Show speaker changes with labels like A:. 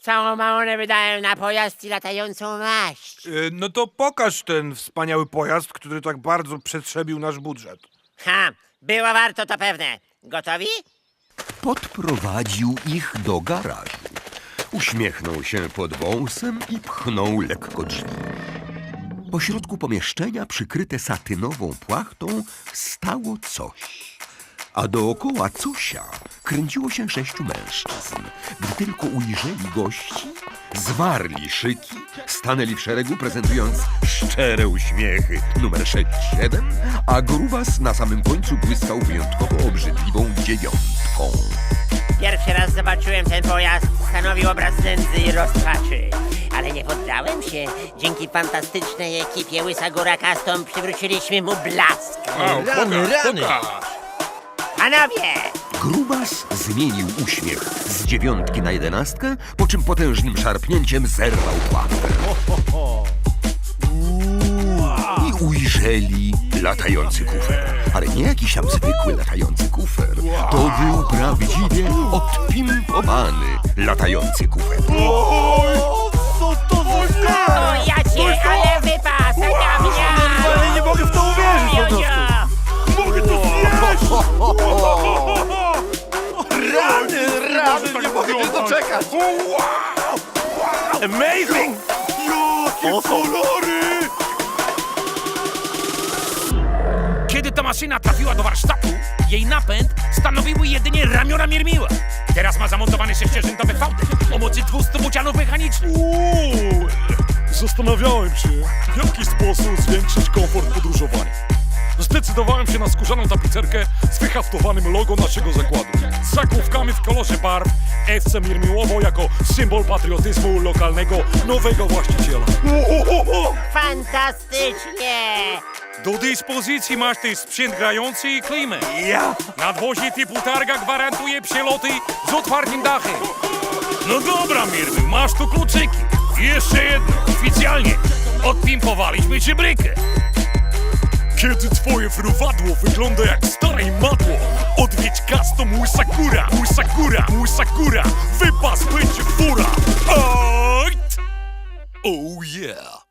A: Całą małonę wydałem na pojazd i latającą maść.
B: No to pokaż ten wspaniały pojazd, który tak bardzo przetrzebił nasz budżet.
A: Ha, było warto to pewne. Gotowi?
C: Podprowadził ich do garażu. Uśmiechnął się pod wąsem i pchnął lekko drzwi. Po środku pomieszczenia, przykryte satynową płachtą, stało coś. A dookoła cosia kręciło się 6 mężczyzn. Gdy tylko ujrzeli gości, zwarli szyki, stanęli w szeregu, prezentując szczere uśmiechy. Numer 6-7, a grubas na samym końcu błyskał wyjątkowo obrzydliwą 9.
A: Pierwszy raz zobaczyłem ten pojazd, stanowił obraz nędzy i rozpaczy. Ale nie poddałem się. Dzięki fantastycznej ekipie Łysa Góra Custom przywróciliśmy mu blask.
D: Rany!
A: Panowie!
C: Grubas zmienił uśmiech z 9 na 11, po czym potężnym szarpnięciem zerwał płachtę. I ujrzeli latający kufer. Ale nie jakiś tam zwykły latający kufer. To był prawdziwie odpimpowany latający kufer.
D: Co to za
A: O, ja cię, ale wypas!
D: Ale nie mogę w to uwierzyć po prostu! Mogę to zjeść! Rany, nie mogę się doczekać! Amazing! Jakie kolory!
E: Kiedy ta maszyna trafiła do warsztatu, jej napęd stanowiły jedynie ramiona Miermiła. Teraz ma zamontowany 6-rzędowy fałdek o mocy 200 bucianów mechanicznych.
D: Zastanawiałem się, w jaki sposób zwiększyć komfort podróżowania. Zdecydowałem się na skórzaną tapicerkę z wyhaftowanym logo naszego zakładu. Z zagłówkami w kolorze barw FC Miermiłowo jako symbol patriotyzmu lokalnego nowego właściciela.
A: Fantastycznie!
E: Do dyspozycji masz też sprzęt grający i klimę. Nadwozie typu targa gwarantuje przeloty z otwartym dachem. No dobra, Miermił, masz tu kluczyki. I jeszcze jedno, oficjalnie odpimpowaliśmy ci brykę.
D: Kiedy twoje fruwadło wygląda jak stare madło, odwiedź custom Łysa Góra, Łysa Góra, Łysa Góra. Wypas będzie fura. Oh yeah!